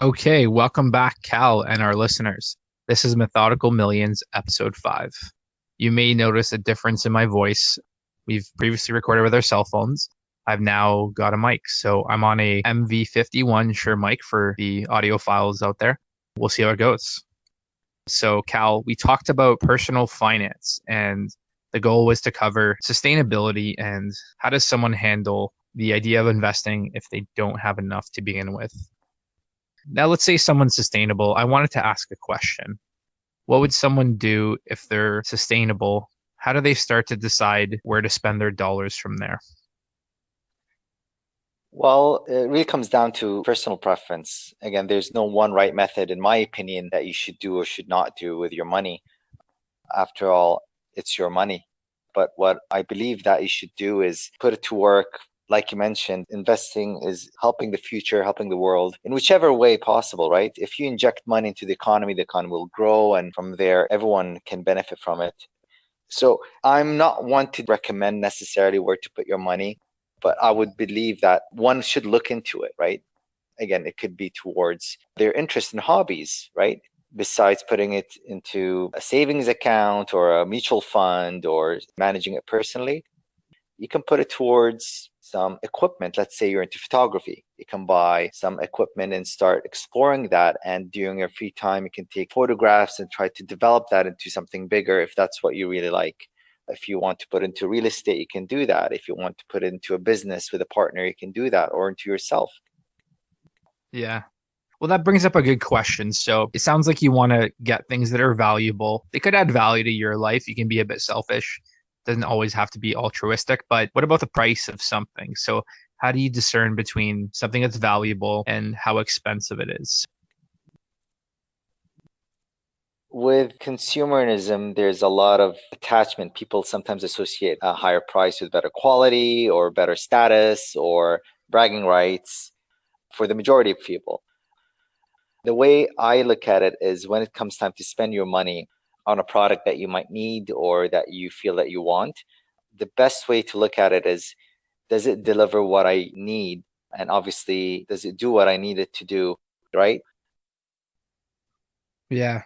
Okay, welcome back, Cal, and our listeners. This is Methodical Millions, episode 5. You may notice a difference in my voice. We've previously recorded with our cell phones. I've now got a mic, so I'm on a MV51 Shure mic for the audio files out there. We'll see how it goes. So, Cal, we talked about personal finance, and the goal was to cover sustainability and how does someone handle the idea of investing if they don't have enough to begin with. Now, let's say someone's sustainable. I wanted to ask a question. What would someone do if they're sustainable? How do they start to decide where to spend their dollars from there? Well, it really comes down to personal preference. Again, there's no one right method, in my opinion, that you should do or should not do with your money. After all, it's your money. But what I believe that you should do is put it to work. Like you mentioned, investing is helping the future, helping the world in whichever way possible, right? If you inject money into the economy will grow, and from there, everyone can benefit from it. So I'm not one to recommend necessarily where to put your money, but I would believe that one should look into it, right? Again, it could be towards their interest in hobbies, right? Besides putting it into a savings account or a mutual fund or managing it personally, you can put it towards some equipment. Let's say you're into photography. You can buy some equipment and start exploring that. And during your free time, you can take photographs and try to develop that into something bigger if that's what you really like. If you want to put into real estate, you can do that. If you want to put it into a business with a partner, you can do that, or into yourself. Yeah. Well, that brings up a good question. So it sounds like you want to get things that are valuable. They could add value to your life. You can be a bit selfish. Doesn't always have to be altruistic, but what about the price of something? So how do you discern between something that's valuable and how expensive it is? With consumerism, there's a lot of attachment. People sometimes associate a higher price with better quality or better status or bragging rights for the majority of people. The way I look at it is when it comes time to spend your money on a product that you might need or that you feel that you want, the best way to look at it is, does it deliver what I need? And obviously, does it do what I need it to do, right? Yeah.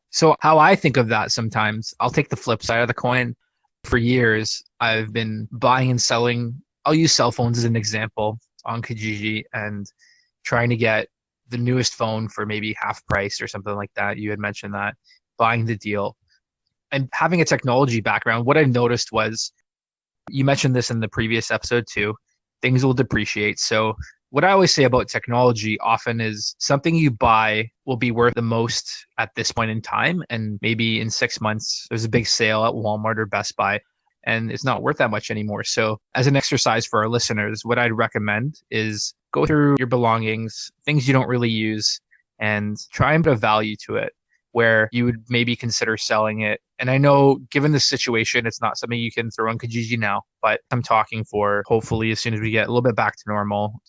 So how I think of that sometimes, I'll take the flip side of the coin. For years, I've been buying and selling. I'll use cell phones as an example on Kijiji and trying to get the newest phone for maybe half price or something like that. You had mentioned that, buying the deal. And having a technology background, what I noticed was you mentioned this in the previous episode too, things will depreciate. So what I always say about technology often is something you buy will be worth the most at this point in time. And maybe in 6 months, there's a big sale at Walmart or Best Buy and it's not worth that much anymore. So as an exercise for our listeners, what I'd recommend is go through your belongings, things you don't really use, and try and put a value to it where you would maybe consider selling it. And I know given the situation, it's not something you can throw on Kijiji now, but I'm talking for hopefully as soon as we get a little bit back to normal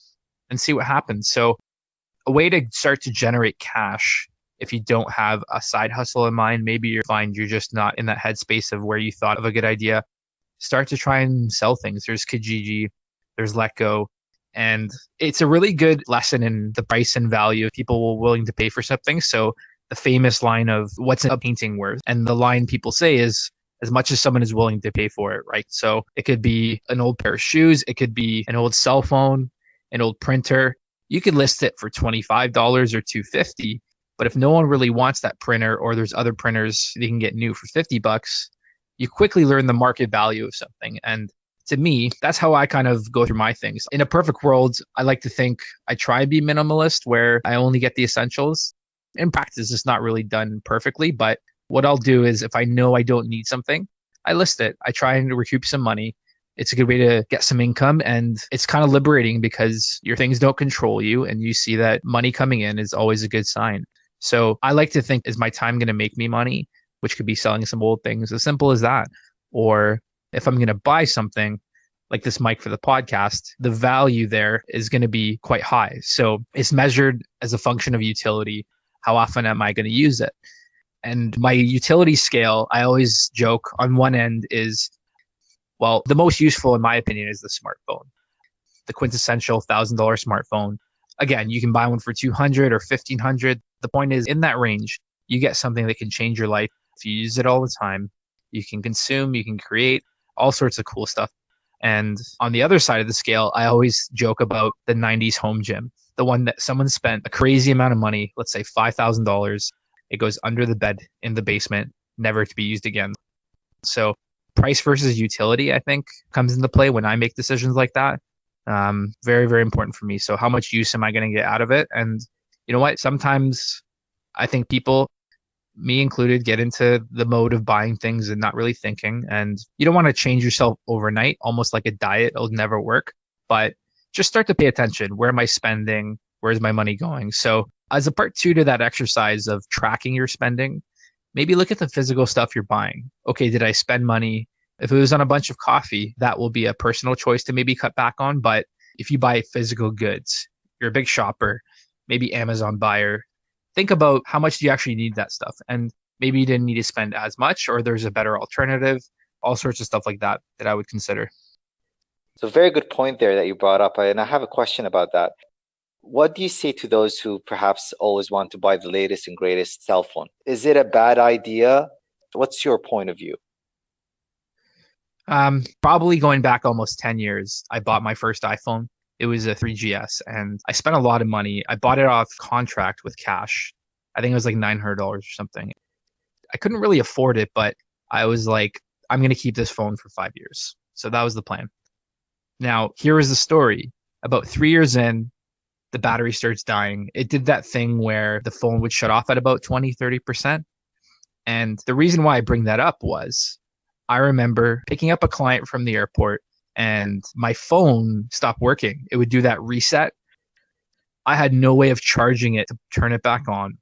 and see what happens. So a way to start to generate cash if you don't have a side hustle in mind, maybe you find you're just not in that headspace of where you thought of a good idea. Start to try and sell things. There's Kijiji, there's Let Go, and it's a really good lesson in the price and value of people willing to pay for something. So the famous line of what's a painting worth? And the line people say is as much as someone is willing to pay for it, right? So it could be an old pair of shoes, it could be an old cell phone, an old printer. You could list it for $25 or $250. But if no one really wants that printer or there's other printers they can get new for $50, you quickly learn the market value of something. And to me, that's how I kind of go through my things. In a perfect world, I like to think I try and be minimalist where I only get the essentials. In practice, it's not really done perfectly, but what I'll do is if I know I don't need something, I list it. I try and recoup some money. It's a good way to get some income and it's kind of liberating because your things don't control you and you see that money coming in is always a good sign. So I like to think, is my time going to make me money? Which could be selling some old things, as simple as that. Or if I'm going to buy something like this mic for the podcast, the value there is going to be quite high. So it's measured as a function of utility. How often am I going to use it? And my utility scale, I always joke on one end is, well, the most useful in my opinion is the smartphone, the quintessential $1,000 smartphone. Again, you can buy one for 200 or 1500. The point is, in that range, you get something that can change your life. If you use it all the time, you can consume, you can create all sorts of cool stuff. And on the other side of the scale, I always joke about the 90s home gym, the one that someone spent a crazy amount of money, let's say $5,000. It goes under the bed in the basement, never to be used again. So price versus utility, I think, comes into play when I make decisions like that. Very, very important for me. So how much use am I going to get out of it? And you know what? Sometimes I think people, me included, get into the mode of buying things and not really thinking. And you don't want to change yourself overnight, almost like a diet. It'll never work. But just start to pay attention. Where am I spending? Where's my money going? So as a part two to that exercise of tracking your spending, maybe look at the physical stuff you're buying. Okay, did I spend money? If it was on a bunch of coffee, that will be a personal choice to maybe cut back on. But if you buy physical goods, you're a big shopper, maybe Amazon buyer, think about how much do you actually need that stuff. And maybe you didn't need to spend as much, or there's a better alternative, all sorts of stuff like that that I would consider. So very good point there that you brought up. And I have a question about that. What do you say to those who perhaps always want to buy the latest and greatest cell phone? Is it a bad idea? What's your point of view? Probably going back almost 10 years, I bought my first iPhone. It was a 3GS and I spent a lot of money. I bought it off contract with cash. I think it was like $900 or something. I couldn't really afford it, but I was like, I'm going to keep this phone for 5 years. So that was the plan. Now, here is the story. About 3 years in, the battery starts dying. It did that thing where the phone would shut off at about 20, 30%. And the reason why I bring that up was I remember picking up a client from the airport and my phone stopped working. It would do that reset. I had no way of charging it to turn it back on.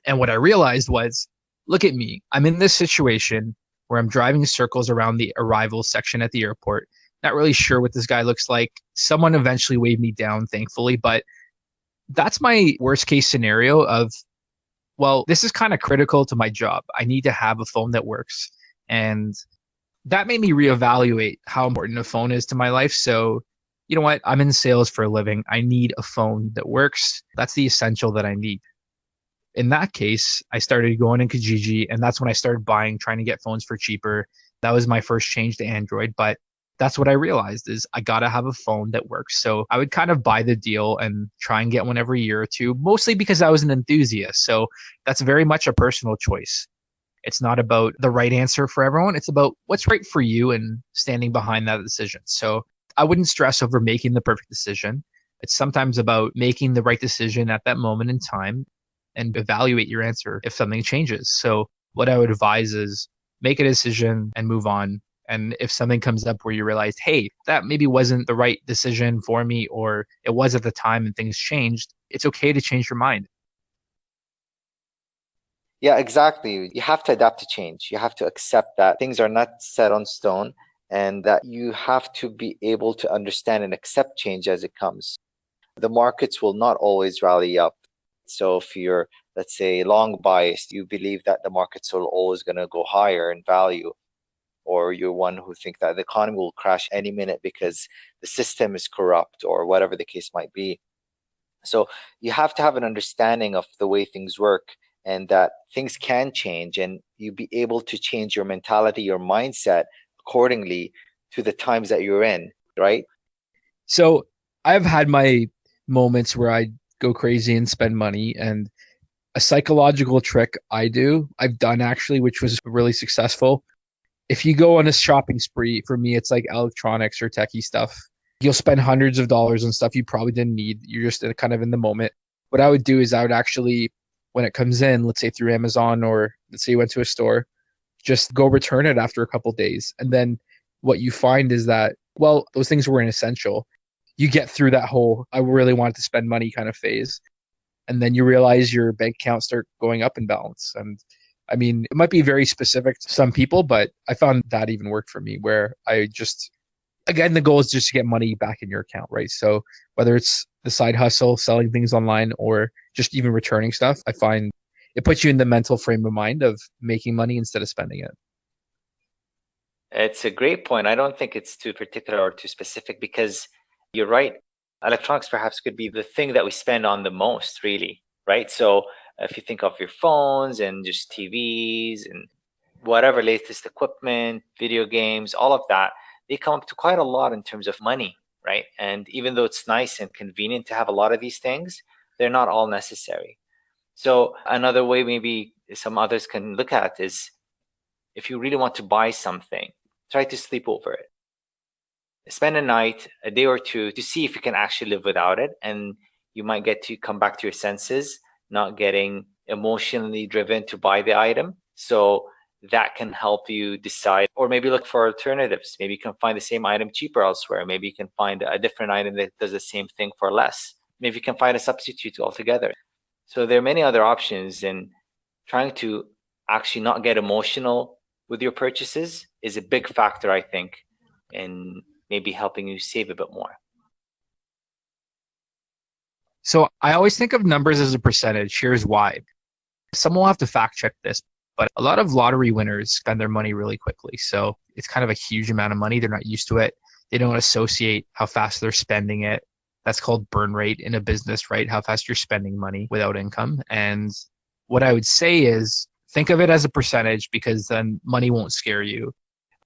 And what I realized was, look at me. I'm in this situation where I'm driving circles around the arrival section at the airport. Not really sure what this guy looks like. Someone eventually waved me down, thankfully, but that's my worst case scenario of, well, this is kind of critical to my job. I need to have a phone that works. And that made me reevaluate how important a phone is to my life. So, you know what? I'm in sales for a living. I need a phone that works. That's the essential that I need. In that case, I started going in Kijiji, and that's when I started buying, trying to get phones for cheaper. That was my first change to Android, but that's what I realized is I got to have a phone that works. So I would kind of buy the deal and try and get one every year or two, mostly because I was an enthusiast. So that's very much a personal choice. It's not about the right answer for everyone. It's about what's right for you and standing behind that decision. So I wouldn't stress over making the perfect decision. It's sometimes about making the right decision at that moment in time and evaluate your answer if something changes. So what I would advise is make a decision and move on. And if something comes up where you realize, hey, that maybe wasn't the right decision for me, or it was at the time and things changed, it's okay to change your mind. Yeah, exactly. You have to adapt to change. You have to accept that things are not set on stone and that you have to be able to understand and accept change as it comes. The markets will not always rally up. So if you're, let's say, long biased, you believe that the markets are always going to go higher in value, or you're one who think that the economy will crash any minute because the system is corrupt or whatever the case might be. So you have to have an understanding of the way things work and that things can change and you be able to change your mentality, your mindset accordingly to the times that you're in, right? So I've had my moments where I go crazy and spend money. And a psychological trick I've done actually, which was really successful. If you go on a shopping spree, for me, it's like electronics or techie stuff. You'll spend hundreds of dollars on stuff you probably didn't need. You're just kind of in the moment. What I would do is I would actually, when it comes in, let's say through Amazon, or let's say you went to a store, just go return it after a couple of days. And then what you find is that, well, those things weren't essential. You get through that whole, I really wanted to spend money kind of phase. And then you realize your bank account start going up in balance. And I mean, it might be very specific to some people, but I found that even worked for me where I just, again, the goal is just to get money back in your account, right? So whether it's the side hustle, selling things online, or just even returning stuff, I find it puts you in the mental frame of mind of making money instead of spending it. It's a great point. I don't think it's too particular or too specific because you're right. Electronics perhaps could be the thing that we spend on the most, really, right? So if you think of your phones and just TVs and whatever latest equipment, video games, all of that, they come up to quite a lot in terms of money, right? And even though it's nice and convenient to have a lot of these things, they're not all necessary. So another way maybe some others can look at is if you really want to buy something, try to sleep over it. Spend a night, a day or two to see if you can actually live without it. And you might get to come back to your senses, not getting emotionally driven to buy the item. So that can help you decide, or maybe look for alternatives. Maybe you can find the same item cheaper elsewhere. Maybe you can find a different item that does the same thing for less. Maybe you can find a substitute altogether. So there are many other options, and trying to actually not get emotional with your purchases is a big factor, I think, in maybe helping you save a bit more. So I always think of numbers as a percentage. Here's why. Someone will have to fact check this, but a lot of lottery winners spend their money really quickly. So it's kind of a huge amount of money. They're not used to it. They don't associate how fast they're spending it. That's called burn rate in a business, right? How fast you're spending money without income. And what I would say is think of it as a percentage, because then money won't scare you.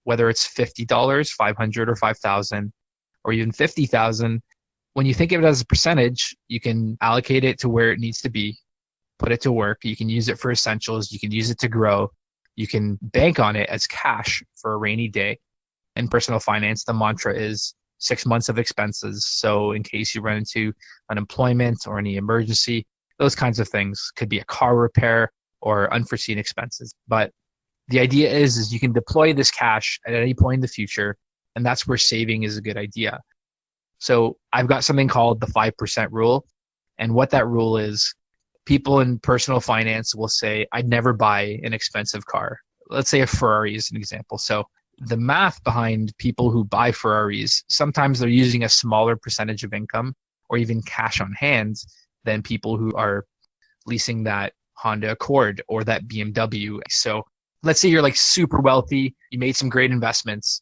Whether it's $50, 500 or 5,000 or even 50,000, when you think of it as a percentage, you can allocate it to where it needs to be, put it to work. You can use it for essentials. You can use it to grow. You can bank on it as cash for a rainy day. In personal finance, the mantra is 6 months of expenses. So in case you run into unemployment or any emergency, those kinds of things could be a car repair or unforeseen expenses. But the idea is you can deploy this cash at any point in the future, and that's where saving is a good idea. So I've got something called the 5% rule. And what that rule is, people in personal finance will say, I'd never buy an expensive car. Let's say a Ferrari is an example. So the math behind people who buy Ferraris, sometimes they're using a smaller percentage of income or even cash on hand than people who are leasing that Honda Accord or that BMW. So let's say you're like super wealthy, you made some great investments.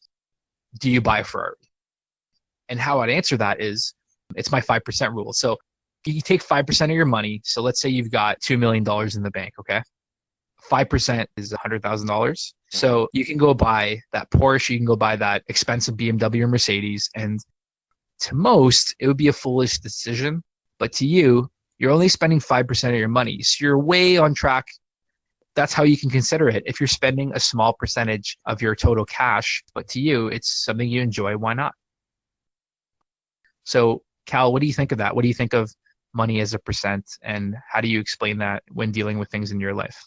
Do you buy a Ferrari? And how I'd answer that is it's my 5% rule. So you take 5% of your money. So let's say you've got $2 million in the bank, okay? 5% is $100,000. So you can go buy that Porsche, you can go buy that expensive BMW or Mercedes. And to most, it would be a foolish decision. But to you, you're only spending 5% of your money. So you're way on track. That's how you can consider it. If you're spending a small percentage of your total cash, but to you, it's something you enjoy, why not? So, Cal, what do you think of that? What do you think of money as a percent, and how do you explain that when dealing with things in your life?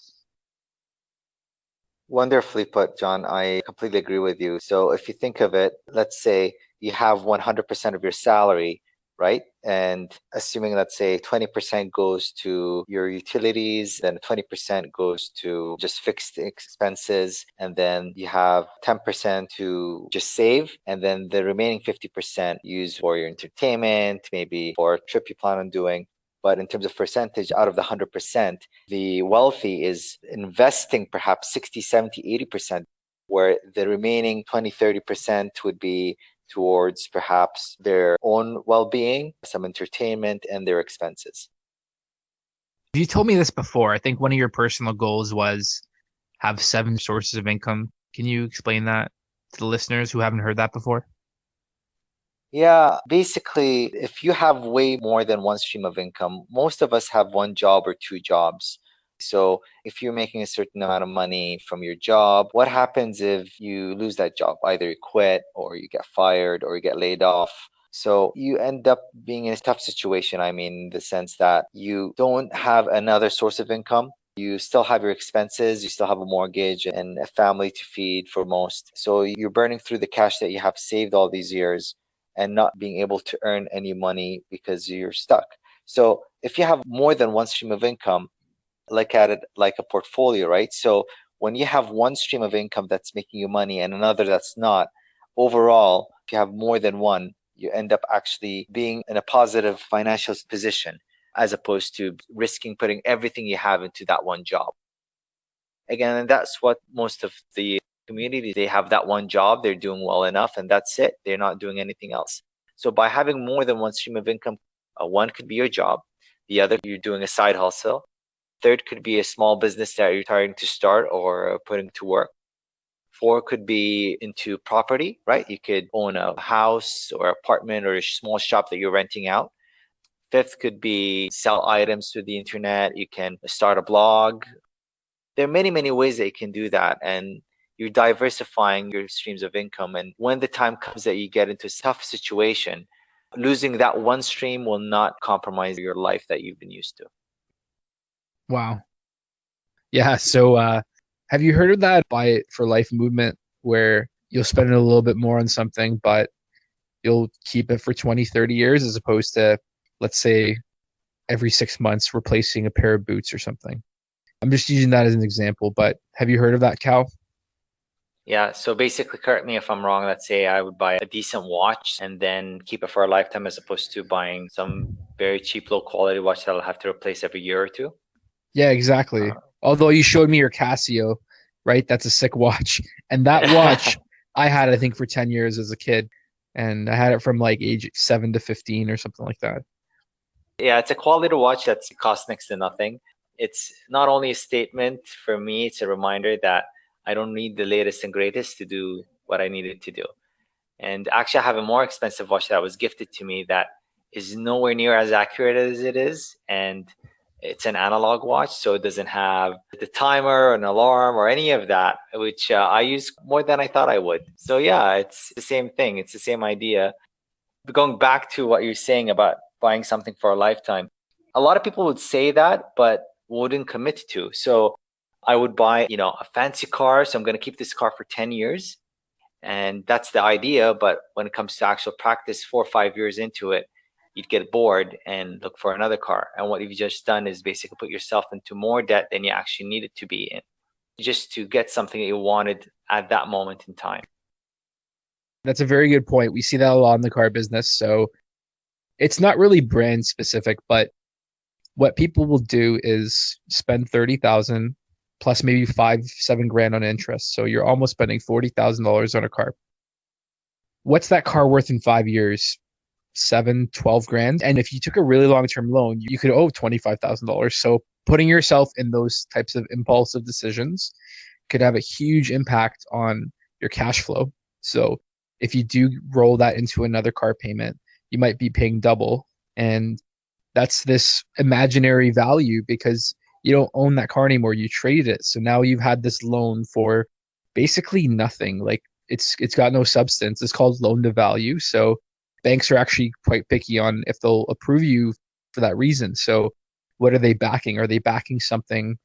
Wonderfully put, John. I completely agree with you. So if you think of it, let's say you have 100% of your salary, right? And assuming, let's say 20% goes to your utilities, then 20% goes to just fixed expenses, and then you have 10% to just save, and then the remaining 50% use for your entertainment, maybe for a trip you plan on doing. But in terms of percentage, out of the 100%, the wealthy is investing perhaps 60, 70, 80%, where the remaining 20, 30% would be towards perhaps their own well-being, some entertainment, and their expenses. You told me this before. I think one of your personal goals was have 7 sources of income. Can you explain that to the listeners who haven't heard that before? Yeah, basically, if you have way more than one stream of income, most of us have one job or two jobs. So if you're making a certain amount of money from your job, what happens if you lose that job? Either you quit or you get fired or you get laid off. So you end up being in a tough situation. I mean, in the sense that you don't have another source of income. You still have your expenses, you still have a mortgage and a family to feed for most. So you're burning through the cash that you have saved all these years and not being able to earn any money because you're stuck. So if you have more than one stream of income, look at it like a portfolio, right? So when you have one stream of income that's making you money and another that's not, overall, if you have more than one, you end up actually being in a positive financial position as opposed to risking putting everything you have into that one job. Again, and that's what most of the community, they have that one job, they're doing well enough, and that's it. They're not doing anything else. So by having more than one stream of income, one could be your job, the other you're doing a side hustle, third could be a small business that you're trying to start or putting to work. Four could be into property, right? You could own a house or apartment or a small shop that you're renting out. Fifth could be sell items through the internet. You can start a blog. There are many, many ways that you can do that. And you're diversifying your streams of income. And when the time comes that you get into a tough situation, losing that one stream will not compromise your life that you've been used to. Wow. Yeah. So, have you heard of that buy it for life movement where you'll spend a little bit more on something, but you'll keep it for 20, 30 years as opposed to, let's say, every 6 months replacing a pair of boots or something? I'm just using that as an example, but have you heard of that, Cal? Yeah, so basically, correct me if I'm wrong, let's say I would buy a decent watch and then keep it for a lifetime as opposed to buying some very cheap, low quality watch that I'll have to replace every year or two. Yeah, exactly. Uh, Although you showed me your Casio, right? That's a sick watch. And that watch I had, I think, for 10 years as a kid. And I had it from like age 7 to 15 or something like that. Yeah, it's a quality watch that's cost next to nothing. It's not only a statement for me, it's a reminder that I don't need the latest and greatest to do what I needed to do. And actually, I have a more expensive watch that was gifted to me that is nowhere near as accurate as it is. And it's an analog watch, so it doesn't have the timer, an alarm, or any of that, which I use more than I thought I would. So, yeah, it's the same thing. It's the same idea. Going back to what you're saying about buying something for a lifetime, a lot of people would say that, but wouldn't commit to. So, I would buy, a fancy car. So, I'm going to keep this car for 10 years. And that's the idea. But when it comes to actual practice, 4 or 5 years into it, you'd get bored and look for another car. And what you've just done is basically put yourself into more debt than you actually needed to be in, just to get something that you wanted at that moment in time. That's a very good point. We see that a lot in the car business. So it's not really brand specific, but what people will do is spend 30,000 plus maybe 5, 7 grand on interest. So you're almost spending $40,000 on a car. What's that car worth in 5 years? 7, 12 grand. And if you took a really long-term loan, you could owe $25,000. So putting yourself in those types of impulsive decisions could have a huge impact on your cash flow. So if you do roll that into another car payment, you might be paying double. And that's this imaginary value because you don't own that car anymore. You traded it. So now you've had this loan for basically nothing. Like it's got no substance. It's called loan to value. So banks are actually quite picky on if they'll approve you for that reason. So what are they backing? Are they backing something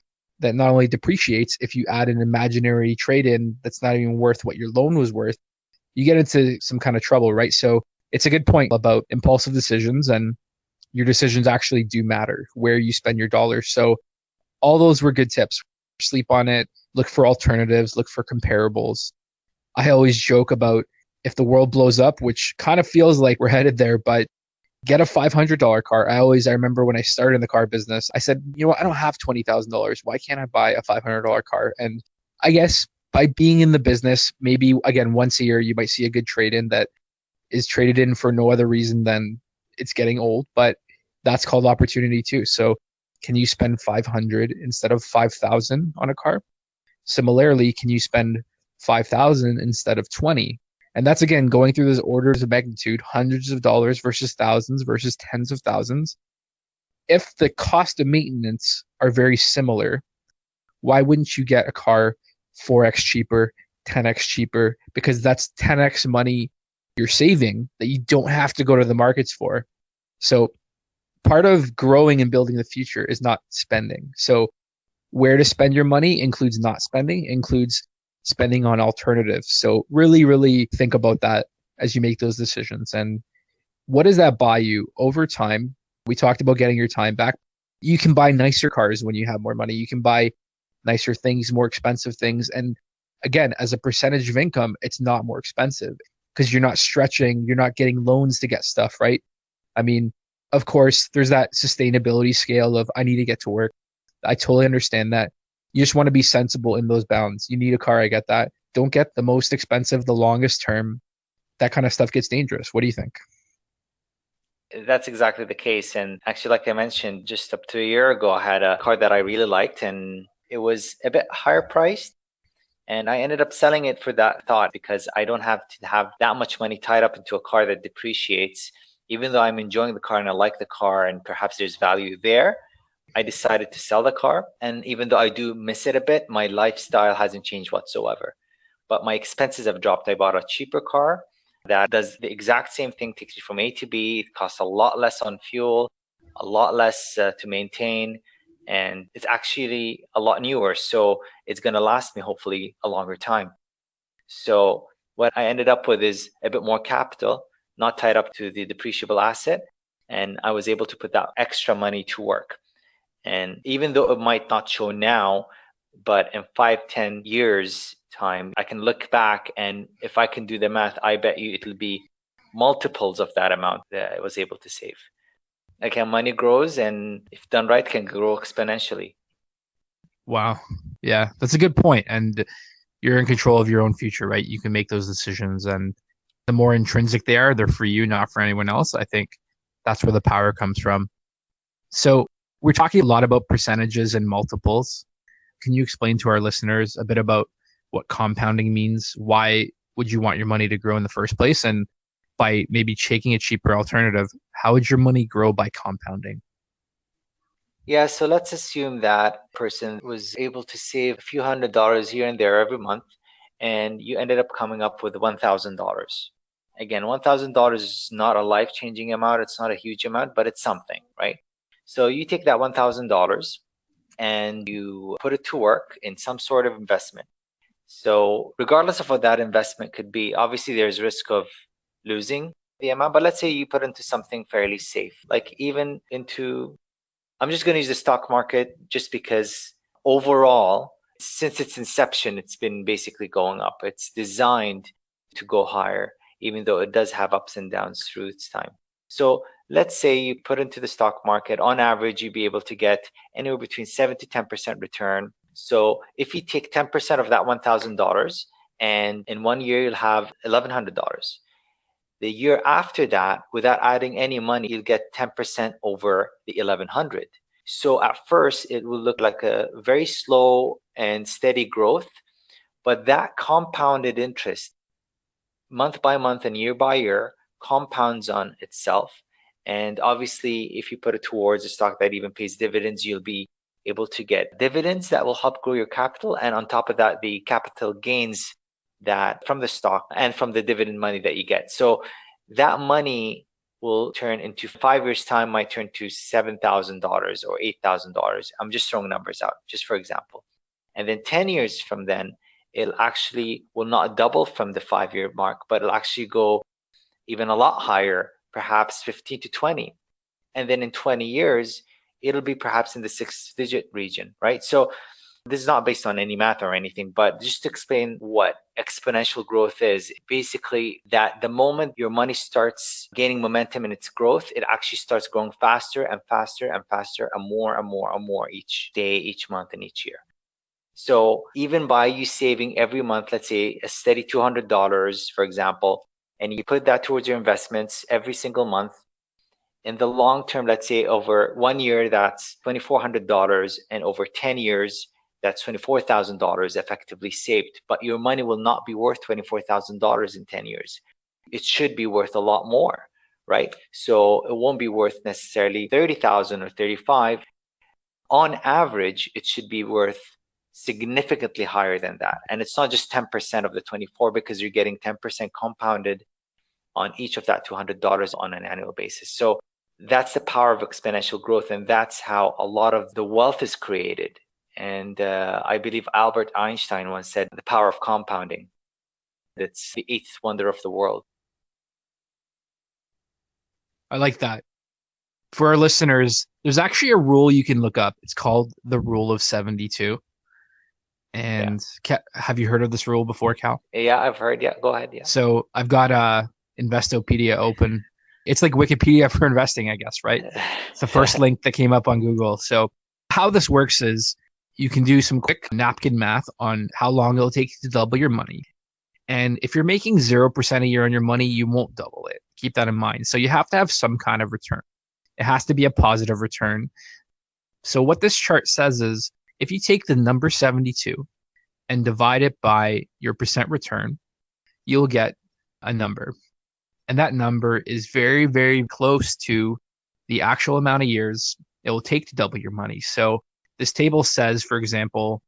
that not only depreciates if you add an imaginary trade in that's not even worth what your loan was worth? You get into some kind of trouble, right? So it's a good point about impulsive decisions, and your decisions actually do matter where you spend your dollars. So all those were good tips. Sleep on it, look for alternatives, look for comparables. I always joke about if the world blows up, which kind of feels like we're headed there, but get a $500 car. I remember when I started in the car business, I said, you know what, I don't have $20,000. Why can't I buy a $500 car? And I guess by being in the business, maybe again, once a year, you might see a good trade in that is traded in for no other reason than it's getting old, but that's called opportunity too. So can you spend 500 instead of 5,000 on a car? Similarly, can you spend 5,000 instead of 20? And that's again going through those orders of magnitude, hundreds of dollars versus thousands versus tens of thousands. If the cost of maintenance are very similar, why wouldn't you get a car 4x cheaper, 10x cheaper? Because that's 10x money you're saving that you don't have to go to the markets for. So part of growing and building the future is not spending. So where to spend your money includes not spending, includes spending on alternatives. So really, really think about that as you make those decisions. And what does that buy you over time? We talked about getting your time back. You can buy nicer cars when you have more money. You can buy nicer things, more expensive things. And again, as a percentage of income, it's not more expensive because you're not stretching, you're not getting loans to get stuff, right? I mean, of course, there's that sustainability scale of I need to get to work. I totally understand that. You just want to be sensible in those bounds. You need a car, I get that. Don't get the most expensive, the longest term. That kind of stuff gets dangerous. What do you think? That's exactly the case. And actually, like I mentioned, just up to a year ago, I had a car that I really liked and it was a bit higher priced. And I ended up selling it for that thought because I don't have to have that much money tied up into a car that depreciates. Even though I'm enjoying the car and I like the car and perhaps there's value there, I decided to sell the car. And even though I do miss it a bit, my lifestyle hasn't changed whatsoever. But my expenses have dropped. I bought a cheaper car that does the exact same thing, takes you from A to B. It costs a lot less on fuel, a lot less to maintain, and it's actually a lot newer. So it's going to last me hopefully a longer time. So what I ended up with is a bit more capital, not tied up to the depreciable asset. And I was able to put that extra money to work. And even though it might not show now, but in 5, 10 years time, I can look back and if I can do the math, I bet you it'll be multiples of that amount that I was able to save. Again, money grows and if done right, can grow exponentially. Wow. Yeah, that's a good point. And you're in control of your own future, right? You can make those decisions. And the more intrinsic they are, they're for you, not for anyone else. I think that's where the power comes from. So we're talking a lot about percentages and multiples. Can you explain to our listeners a bit about what compounding means? Why would you want your money to grow in the first place? And by maybe taking a cheaper alternative, how would your money grow by compounding? Yeah, so let's assume that person was able to save a few $100s here and there every month, and you ended up coming up with $1,000. Again, $1,000 is not a life-changing amount, it's not a huge amount, but it's something, right? So you take that $1,000 and you put it to work in some sort of investment. So regardless of what that investment could be, obviously there's risk of losing the amount, but let's say you put into something fairly safe, like even into, I'm just going to use the stock market just because overall, since its inception, it's been basically going up. It's designed to go higher, even though it does have ups and downs through its time. So let's say you put into the stock market, on average, you'd be able to get anywhere between 7 to 10% return. So if you take 10% of that $1,000 and in 1 year, you'll have $1,100. The year after that, without adding any money, you'll get 10% over the 1100. So at first, it will look like a very slow and steady growth, but that compounded interest, month by month and year by year, compounds on itself. And obviously, if you put it towards a stock that even pays dividends, you'll be able to get dividends that will help grow your capital. And on top of that, the capital gains that from the stock and from the dividend money that you get. So that money will turn into 5 years time, might turn to $7,000 or $8,000. I'm just throwing numbers out, just for example. And then 10 years from then, it actually will not double from the 5 year mark, but it'll actually go even a lot higher, perhaps 15 to 20. And then in 20 years, it'll be perhaps in the 6 digit region, right? So this is not based on any math or anything, but just to explain what exponential growth is, basically that the moment your money starts gaining momentum in its growth, it actually starts growing faster and faster and faster and more and more and more each day, each month, and each year. So even by you saving every month, let's say a steady $200, for example, and you put that towards your investments every single month, in the long term, let's say over 1 year, that's $2,400, and over 10 years, that's $24,000 effectively saved. But your money will not be worth $24,000 in 10 years. It should be worth a lot more, right? So it won't be worth necessarily 30,000 or 35. On average, it should be worth significantly higher than that. And it's not just 10% of the 24 because you're getting 10% compounded on each of that $200 on an annual basis. So that's the power of exponential growth. And that's how a lot of the wealth is created. And I believe Albert Einstein once said, the power of compounding. That's the eighth wonder of the world. I like that. For our listeners, there's actually a rule you can look up. It's called the Rule of 72. Yeah. And have you heard of this rule before, Cal? Yeah, I've heard. Yeah, go ahead. Yeah. So I've got Investopedia open. It's like Wikipedia for investing, I guess, right? It's the first link that came up on Google. So how this works is you can do some quick napkin math on how long it'll take you to double your money. And if you're making 0% a year on your money, you won't double it. Keep that in mind. So you have to have some kind of return. It has to be a positive return. So what this chart says is if you take the number 72 and divide it by your percent return, you'll get a number. And that number is very, very close to the actual amount of years it will take to double your money. So this table says, for example,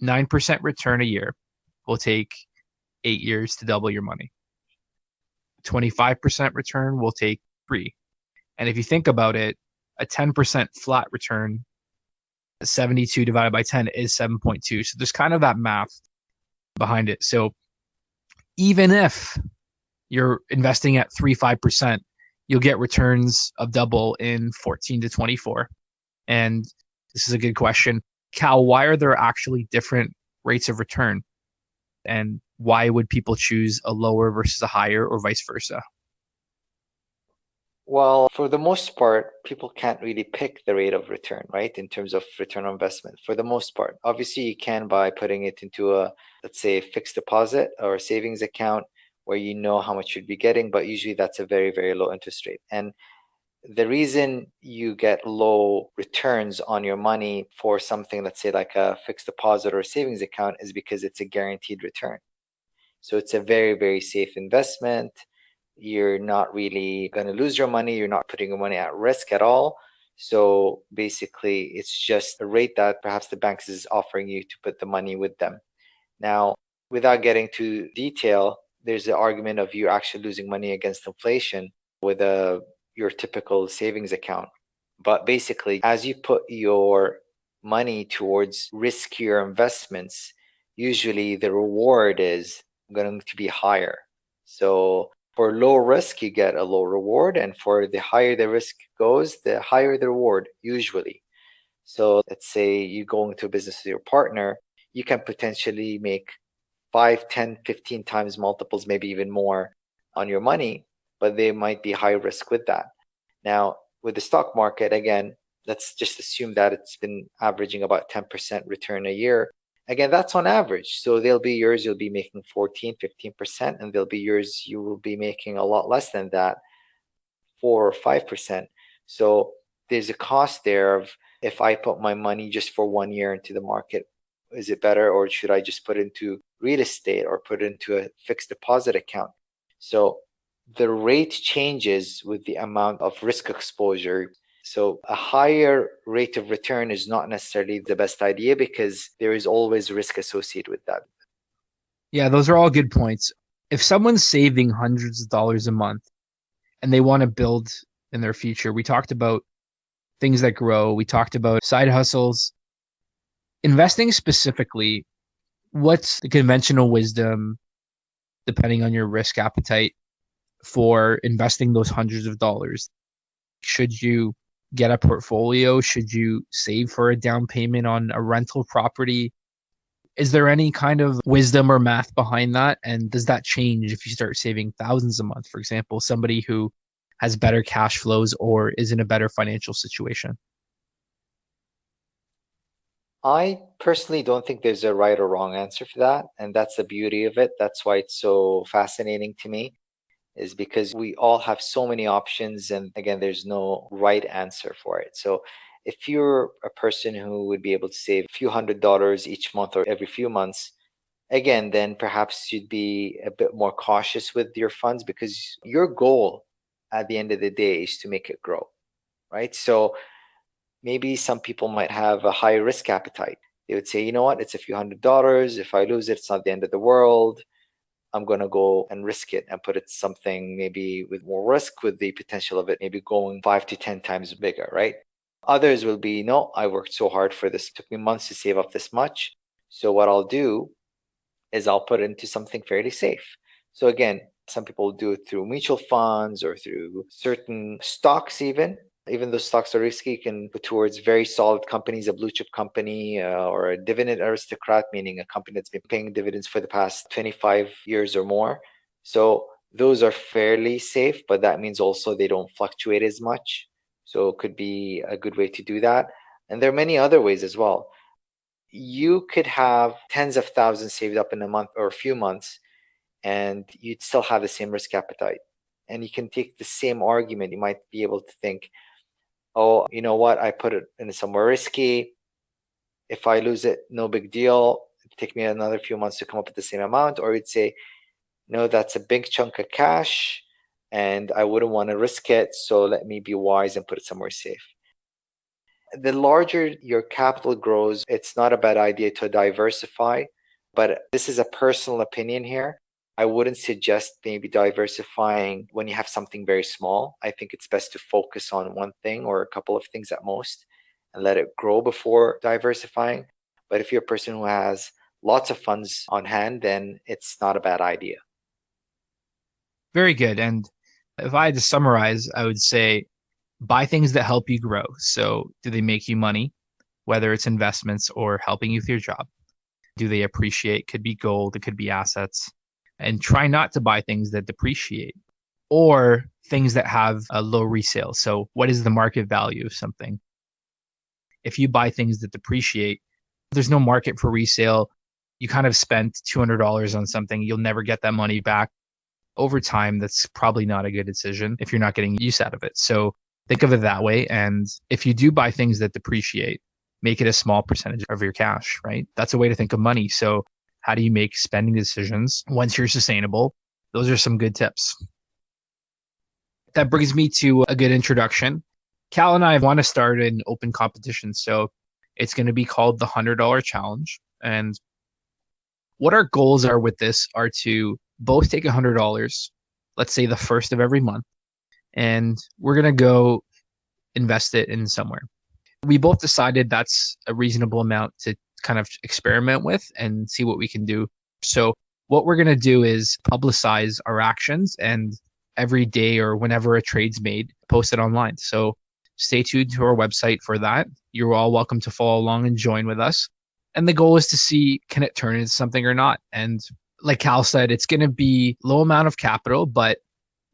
9% return a year will take 8 years to double your money. 25% return will take 3. And if you think about it, a 10% flat return, 72 divided by 10 is 7.2. So there's kind of that math behind it. So even if you're investing at 3-5%, you'll get returns of double in 14 to 24. And this is a good question. Cal, why are there actually different rates of return? And why would people choose a lower versus a higher or vice versa? Well, for the most part, people can't really pick the rate of return, right? In terms of return on investment, for the most part. Obviously, you can by putting it into a, let's say, a fixed deposit or a savings account where you know how much you'd be getting, but usually that's a very, very low interest rate. And the reason you get low returns on your money for something, let's say like a fixed deposit or a savings account, is because it's a guaranteed return. So it's a very, very safe investment. You're not really going to lose your money. You're not putting your money at risk at all. So basically, it's just a rate that perhaps the banks is offering you to put the money with them. Now, without getting to detail, there's the argument of you actually losing money against inflation with your typical savings account. But basically, as you put your money towards riskier investments, usually the reward is going to be higher. So for low risk, you get a low reward. And for the higher the risk goes, the higher the reward, usually. So let's say you go into a business with your partner, you can potentially make 5, 10, 15 times multiples, maybe even more on your money, but they might be high risk with that. Now, with the stock market, again, let's just assume that it's been averaging about 10% return a year. Again, that's on average. So there'll be years you'll be making 14, 15%, and there'll be years you will be making a lot less than that, 4 or 5%. So there's a cost there of if I put my money just for 1 year into the market, is it better, or should I just put into real estate or put into a fixed deposit account? So the rate changes with the amount of risk exposure. So a higher rate of return is not necessarily the best idea because there is always risk associated with that. Yeah, those are all good points. If someone's saving hundreds of dollars a month and they want to build in their future, we talked about things that grow, we talked about side hustles. Investing specifically, what's the conventional wisdom, depending on your risk appetite, for investing those hundreds of dollars? Should you get a portfolio? Should you save for a down payment on a rental property? Is there any kind of wisdom or math behind that? And does that change if you start saving thousands a month? For example, somebody who has better cash flows or is in a better financial situation? I personally don't think there's a right or wrong answer for that. And that's the beauty of it. That's why it's so fascinating to me, is because we all have so many options. And again, there's no right answer for it. So if you're a person who would be able to save a few $100s each month or every few months, again, then perhaps you'd be a bit more cautious with your funds because your goal at the end of the day is to make it grow, right? So maybe some people might have a high risk appetite. They would say, you know what, it's a few $100s. If I lose it, it's not the end of the world. I'm going to go and risk it and put it something maybe with more risk with the potential of it maybe going 5 to 10 times bigger, right? Others will be, no, I worked so hard for this. It took me months to save up this much. So what I'll do is I'll put it into something fairly safe. So again, some people do it through mutual funds or through certain stocks even though stocks are risky, you can put towards very solid companies, a blue chip company or a dividend aristocrat, meaning a company that's been paying dividends for the past 25 years or more. So those are fairly safe, but that means also they don't fluctuate as much. So it could be a good way to do that. And there are many other ways as well. You could have tens of thousands saved up in a month or a few months and you'd still have the same risk appetite. And you can take the same argument. You might be able to think, oh, you know what? I put it in somewhere risky. If I lose it, no big deal. It'd take me another few months to come up with the same amount. Or you'd say, no, that's a big chunk of cash and I wouldn't want to risk it. So let me be wise and put it somewhere safe. The larger your capital grows, it's not a bad idea to diversify, but this is a personal opinion here. I wouldn't suggest maybe diversifying when you have something very small. I think it's best to focus on one thing or a couple of things at most and let it grow before diversifying. But if you're a person who has lots of funds on hand, then it's not a bad idea. Very good. And if I had to summarize, I would say buy things that help you grow. So, do they make you money, whether it's investments or helping you with your job? Do they appreciate? Could be gold, it could be assets. And try not to buy things that depreciate or things that have a low resale. So, what is the market value of something? If you buy things that depreciate, there's no market for resale. You kind of spent $200 on something, you'll never get that money back. Over time, that's probably not a good decision if you're not getting use out of it. So, think of it that way. And if you do buy things that depreciate, make it a small percentage of your cash, right? That's a way to think of money. So, how do you make spending decisions once you're sustainable? Those are some good tips. That brings me to a good introduction. Cal and I want to start an open competition. So, it's going to be called the $100 challenge. And what our goals are with this are to both take $100, let's say the first of every month, and we're going to go invest it in somewhere. We both decided that's a reasonable amount to kind of experiment with and see what we can do. So what we're going to do is publicize our actions, and every day or whenever a trade's made, post it online. So stay tuned to our website for that. You're all welcome to follow along and join with us. And the goal is to see, can it turn into something or not? And like Cal said, it's going to be low amount of capital, but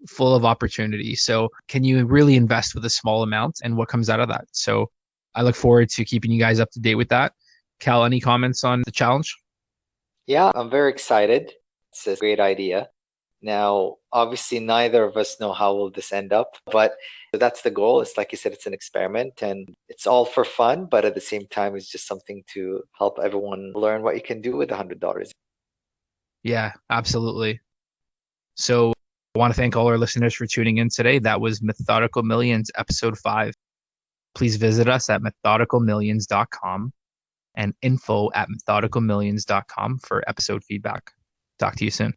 full of opportunity. So can you really invest with a small amount and what comes out of that? So I look forward to keeping you guys up to date with that. Cal, any comments on the challenge? Yeah, I'm very excited. It's a great idea. Now, obviously, neither of us know how will this end up, but that's the goal. It's like you said, it's an experiment and it's all for fun, but at the same time, it's just something to help everyone learn what you can do with $100. Yeah, absolutely. So I want to thank all our listeners for tuning in today. That was Methodical Millions, episode 5. Please visit us at methodicalmillions.com and info@methodicalmillions.com for episode feedback. Talk to you soon.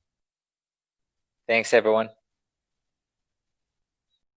Thanks, everyone.